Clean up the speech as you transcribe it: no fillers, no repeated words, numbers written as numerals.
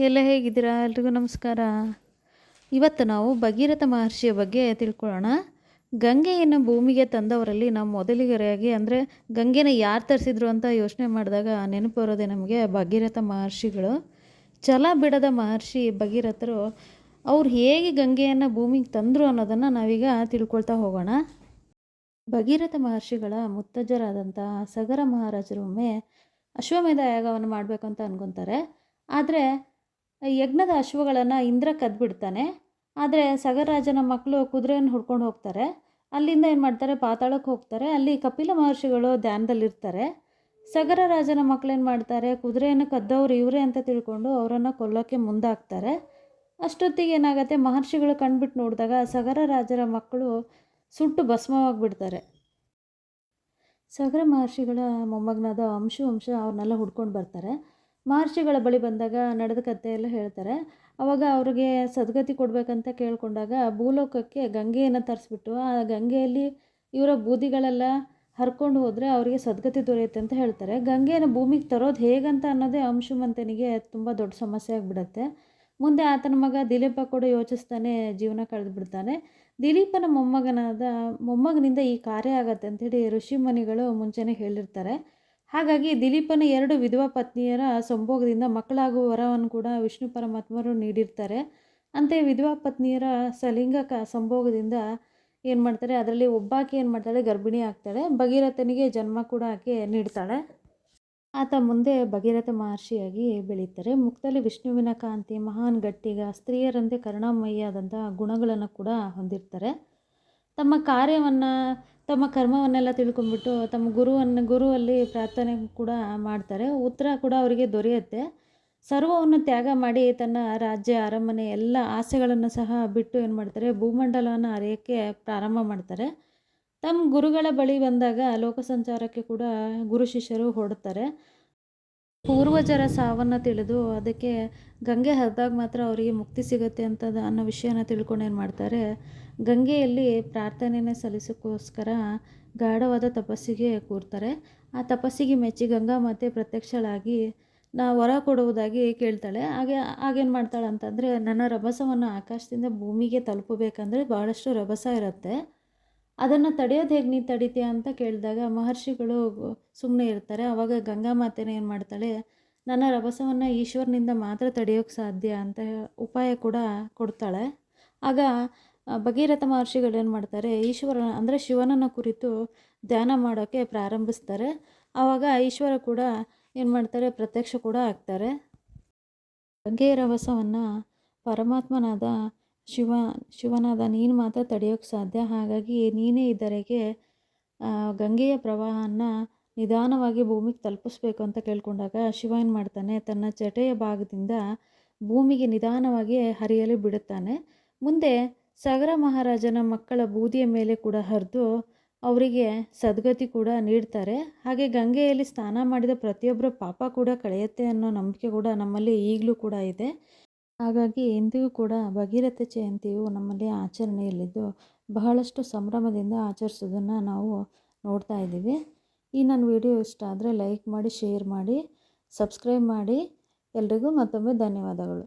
ಎಲ್ಲ ಹೇಗಿದ್ದೀರಾ? ಎಲ್ರಿಗೂ ನಮಸ್ಕಾರ. ಇವತ್ತು ನಾವು ಭಗೀರಥ ಮಹರ್ಷಿಯ ಬಗ್ಗೆ ತಿಳ್ಕೊಳ್ಳೋಣ. ಗಂಗೆಯನ್ನು ಭೂಮಿಗೆ ತಂದವರಲ್ಲಿ ನಾವು ಮೊದಲಿಗರಾಗಿ ಅಂದರೆ ಗಂಗೆನ ಯಾರು ತರಿಸಿದ್ರು ಅಂತ ಯೋಚನೆ ಮಾಡಿದಾಗ ನೆನಪು ಬರೋದೇ ನಮಗೆ ಭಗೀರಥ ಮಹರ್ಷಿಗಳು. ಛಲ ಬಿಡದ ಮಹರ್ಷಿ ಭಗೀರಥರು ಅವ್ರು ಹೇಗೆ ಗಂಗೆಯನ್ನು ಭೂಮಿಗೆ ತಂದರು ಅನ್ನೋದನ್ನು ನಾವೀಗ ತಿಳ್ಕೊಳ್ತಾ ಹೋಗೋಣ. ಭಗೀರಥ ಮಹರ್ಷಿಗಳ ಮುತ್ತಜ್ಜರಾದಂಥ ಸಗರ ಮಹಾರಾಜರು ಒಮ್ಮೆ ಅಶ್ವಮೇಧ ಯಾಗವನ್ನು ಮಾಡಬೇಕು ಅಂತ ಅಂದ್ಕೊತಾರೆ. ಆದರೆ ಯಜ್ಞದ ಅಶ್ವಗಳನ್ನು ಇಂದ್ರ ಕದ್ದುಬಿಡ್ತಾನೆ. ಆದರೆ ಸಗರರಾಜನ ಮಕ್ಕಳು ಕುದುರೆಯನ್ನು ಹುಡ್ಕೊಂಡು ಹೋಗ್ತಾರೆ. ಅಲ್ಲಿಂದ ಏನು ಮಾಡ್ತಾರೆ, ಪಾತಾಳಕ್ಕೆ ಹೋಗ್ತಾರೆ. ಅಲ್ಲಿ ಕಪಿಲ ಮಹರ್ಷಿಗಳು ಧ್ಯಾನದಲ್ಲಿರ್ತಾರೆ. ಸಗರ ರಾಜನ ಮಕ್ಕಳೇನು ಮಾಡ್ತಾರೆ, ಕುದುರೆಯನ್ನು ಕದ್ದವ್ರು ಇವರೇ ಅಂತ ತಿಳ್ಕೊಂಡು ಅವರನ್ನು ಕೊಲ್ಲೋಕ್ಕೆ ಮುಂದಾಗ್ತಾರೆ. ಅಷ್ಟೊತ್ತಿಗೆ ಏನಾಗುತ್ತೆ, ಮಹರ್ಷಿಗಳು ಕಣ್ಬಿಟ್ಟು ನೋಡಿದಾಗ ಸಗರ ರಾಜರ ಮಕ್ಕಳು ಸುಟ್ಟು ಭಸ್ಮವಾಗಿಬಿಡ್ತಾರೆ. ಸಗರ ಮಹರ್ಷಿಗಳ ಮೊಮ್ಮಗನಾದ ಅಂಶು ಅವ್ರನ್ನೆಲ್ಲ ಹುಡ್ಕೊಂಡು ಬರ್ತಾರೆ. ಮಹರ್ಷಿಗಳ ಬಳಿ ಬಂದಾಗ ನಡೆದ ಕಥೆ ಎಲ್ಲ ಹೇಳ್ತಾರೆ. ಆವಾಗ ಅವ್ರಿಗೆ ಸದ್ಗತಿ ಕೊಡಬೇಕಂತ ಕೇಳಿಕೊಂಡಾಗ ಭೂಲೋಕಕ್ಕೆ ಗಂಗೆಯನ್ನು ತರಿಸ್ಬಿಟ್ಟು ಆ ಗಂಗೆಯಲ್ಲಿ ಇವರ ಬೂದಿಗಳೆಲ್ಲ ಹರ್ಕೊಂಡು ಹೋದರೆ ಅವರಿಗೆ ಸದ್ಗತಿ ದೊರೆಯುತ್ತೆ ಅಂತ ಹೇಳ್ತಾರೆ. ಗಂಗೆಯನ್ನು ಭೂಮಿಗೆ ತರೋದು ಹೇಗಂತ ಅನ್ನೋದೇ ಅಂಶುಮಂತನಿಗೆ ತುಂಬ ದೊಡ್ಡ ಸಮಸ್ಯೆ ಆಗಿಬಿಡುತ್ತೆ. ಮುಂದೆ ಆತನ ಮಗ ದಿಲೀಪ ಕೂಡ ಯೋಚಿಸ್ತಾನೆ ಜೀವನ ಕಳೆದು ಬಿಡ್ತಾನೆ. ದಿಲೀಪನ ಮೊಮ್ಮಗನಿಂದ ಈ ಕಾರ್ಯ ಆಗತ್ತೆ ಅಂಥೇಳಿ ಋಷಿಮುನಿಗಳು ಮುಂಚೆನೇ ಹೇಳಿರ್ತಾರೆ. ಹಾಗಾಗಿ ದಿಲೀಪನ 2 ವಿಧವಾ ಪತ್ನಿಯರ ಸಂಭೋಗದಿಂದ ಮಕ್ಕಳಾಗುವ ವರವನ್ನು ಕೂಡ ವಿಷ್ಣು ಪರಮಾತ್ಮರು ನೀಡಿರ್ತಾರೆ. ಅಂತೆ ವಿಧವಾ ಪತ್ನಿಯರ ಸಲಿಂಗ ಸಂಭೋಗದಿಂದ ಏನು ಮಾಡ್ತಾರೆ, ಅದರಲ್ಲಿ ಒಬ್ಬಾಕೆ ಏನು ಮಾಡ್ತಾಳೆ, ಗರ್ಭಿಣಿ ಆಗ್ತಾಳೆ. ಭಗೀರಥನಿಗೆ ಜನ್ಮ ಕೂಡ ಆಕೆ ನೀಡ್ತಾಳೆ. ಆತ ಮುಂದೆ ಭಗೀರಥ ಮಹರ್ಷಿಯಾಗಿ ಬೆಳೀತಾರೆ. ಮುಖದಲ್ಲಿ ವಿಷ್ಣುವಿನ ಕಾಂತಿ, ಮಹಾನ್ ಗಟ್ಟಿಗ, ಸ್ತ್ರೀಯರಂತೆ ಕರುಣಾಮಯಿಯಾದಂಥ ಗುಣಗಳನ್ನು ಕೂಡ ಹೊಂದಿರ್ತಾರೆ. ತಮ್ಮ ಕಾರ್ಯವನ್ನು, ತಮ್ಮ ಕರ್ಮವನ್ನೆಲ್ಲ ತಿಳ್ಕೊಂಡ್ಬಿಟ್ಟು ತಮ್ಮ ಗುರುವಲ್ಲಿ ಪ್ರಾರ್ಥನೆ ಕೂಡ ಮಾಡ್ತಾರೆ. ಉತ್ತರ ಕೂಡ ಅವರಿಗೆ ದೊರೆಯುತ್ತೆ. ಸರ್ವವನ್ನು ತ್ಯಾಗ ಮಾಡಿ ತನ್ನ ರಾಜ್ಯ, ಅರಮನೆ ಎಲ್ಲ ಆಸೆಗಳನ್ನು ಸಹ ಬಿಟ್ಟು ಏನು ಮಾಡ್ತಾರೆ, ಭೂಮಂಡಲವನ್ನು ಅರಿಯೋಕ್ಕೆ ಪ್ರಾರಂಭ ಮಾಡ್ತಾರೆ. ತಮ್ಮ ಗುರುಗಳ ಬಳಿ ಬಂದಾಗ ಲೋಕ ಸಂಚಾರಕ್ಕೆ ಕೂಡ ಗುರು ಶಿಷ್ಯರು ಹೊರಡ್ತಾರೆ. ಪೂರ್ವಜರ ಸಾವನ್ನು ತಿಳಿದು ಅದಕ್ಕೆ ಗಂಗೆ ಹರಿದಾಗ ಮಾತ್ರ ಅವರಿಗೆ ಮುಕ್ತಿ ಸಿಗುತ್ತೆ ಅನ್ನೋ ವಿಷಯನ ತಿಳ್ಕೊಂಡು ಏನು ಮಾಡ್ತಾರೆ, ಗಂಗೆಯಲ್ಲಿ ಪ್ರಾರ್ಥನೆಯನ್ನು ಸಲ್ಲಿಸೋಕ್ಕೋಸ್ಕರ ಗಾಢವಾದ ತಪಸ್ಸಿಗೆ ಕೂರ್ತಾರೆ. ಆ ತಪಸ್ಸಿಗೆ ಮೆಚ್ಚಿ ಗಂಗಾ ಮಾತೆ ಪ್ರತ್ಯಕ್ಷಳಾಗಿ ವರ ಕೊಡುವುದಾಗಿ ಕೇಳ್ತಾಳೆ. ಆಗೇನು ಮಾಡ್ತಾಳೆ ಅಂತಂದರೆ, ನನ್ನ ರಭಸವನ್ನು ಆಕಾಶದಿಂದ ಭೂಮಿಗೆ ತಲುಪಬೇಕಂದ್ರೆ ಭಾಳಷ್ಟು ರಭಸ ಇರುತ್ತೆ, ಅದನ್ನು ತಡೆಯೋದು ಹೇಗೆ ನೀನು ತಡಿತೀಯ ಅಂತ ಕೇಳಿದಾಗ ಮಹರ್ಷಿಗಳು ಸುಮ್ಮನೆ ಇರ್ತಾರೆ. ಆವಾಗ ಗಂಗಾ ಮಾತೆನ ಏನು ಮಾಡ್ತಾಳೆ, ನನ್ನ ರಭಸವನ್ನು ಈಶ್ವರನಿಂದ ಮಾತ್ರ ತಡೆಯೋಕ್ಕೆ ಸಾಧ್ಯ ಅಂತ ಉಪಾಯ ಕೂಡ ಕೊಡ್ತಾಳೆ. ಆಗ ಭಗೀರಥ ಮಹರ್ಷಿಗಳು ಏನು ಮಾಡ್ತಾರೆ, ಈಶ್ವರ ಅಂದರೆ ಶಿವನನ್ನು ಕುರಿತು ಧ್ಯಾನ ಮಾಡೋಕ್ಕೆ ಪ್ರಾರಂಭಿಸ್ತಾರೆ. ಆವಾಗ ಈಶ್ವರ ಕೂಡ ಏನು ಮಾಡ್ತಾರೆ, ಪ್ರತ್ಯಕ್ಷ ಕೂಡ ಆಗ್ತಾರೆ. ಗಂಗೆಯ ರಭಸವನ್ನು ಪರಮಾತ್ಮನಾದ ಶಿವನಾದ ನೀನು ಮಾತ್ರ ತಡೆಯೋಕ್ಕೆ ಸಾಧ್ಯ, ಹಾಗಾಗಿ ನೀನೇ ಇದರೆಗೆ ಗಂಗೆಯ ಪ್ರವಾಹವನ್ನು ನಿಧಾನವಾಗಿ ಭೂಮಿಗೆ ತಲುಪಿಸ್ಬೇಕು ಅಂತ ಕೇಳ್ಕೊಂಡಾಗ ಶಿವ ಏನು ಮಾಡ್ತಾನೆ, ತನ್ನ ಜಟೆಯ ಭಾಗದಿಂದ ಭೂಮಿಗೆ ನಿಧಾನವಾಗಿ ಹರಿಯಲು ಬಿಡುತ್ತಾನೆ. ಮುಂದೆ ಸಗರ ಮಹಾರಾಜನ ಮಕ್ಕಳ ಬೂದಿಯ ಮೇಲೆ ಕೂಡ ಹರಿದು ಅವರಿಗೆ ಸದ್ಗತಿ ಕೂಡ ನೀಡ್ತಾರೆ. ಹಾಗೆ ಗಂಗೆಯಲ್ಲಿ ಸ್ನಾನ ಮಾಡಿದ ಪ್ರತಿಯೊಬ್ಬರ ಪಾಪ ಕೂಡ ಕಳೆಯುತ್ತೆ ಅನ್ನೋ ನಂಬಿಕೆ ಕೂಡ ನಮ್ಮಲ್ಲಿ ಈಗಲೂ ಕೂಡ ಇದೆ. ಹಾಗಾಗಿ ಇಂದಿಗೂ ಕೂಡ ಭಗೀರಥ ಜಯಂತಿಯು ನಮ್ಮಲ್ಲಿ ಆಚರಣೆಯಲ್ಲಿದ್ದು ಬಹಳಷ್ಟು ಸಂಭ್ರಮದಿಂದ ಆಚರಿಸೋದನ್ನು ನಾವು ನೋಡ್ತಾ ಇದ್ದೀವಿ. ಈ ನನ್ನ ವಿಡಿಯೋ ಇಷ್ಟ ಆದರೆ ಲೈಕ್ ಮಾಡಿ, ಶೇರ್ ಮಾಡಿ, ಸಬ್ಸ್ಕ್ರೈಬ್ ಮಾಡಿ. ಎಲ್ರಿಗೂ ಮತ್ತೊಮ್ಮೆ ಧನ್ಯವಾದಗಳು.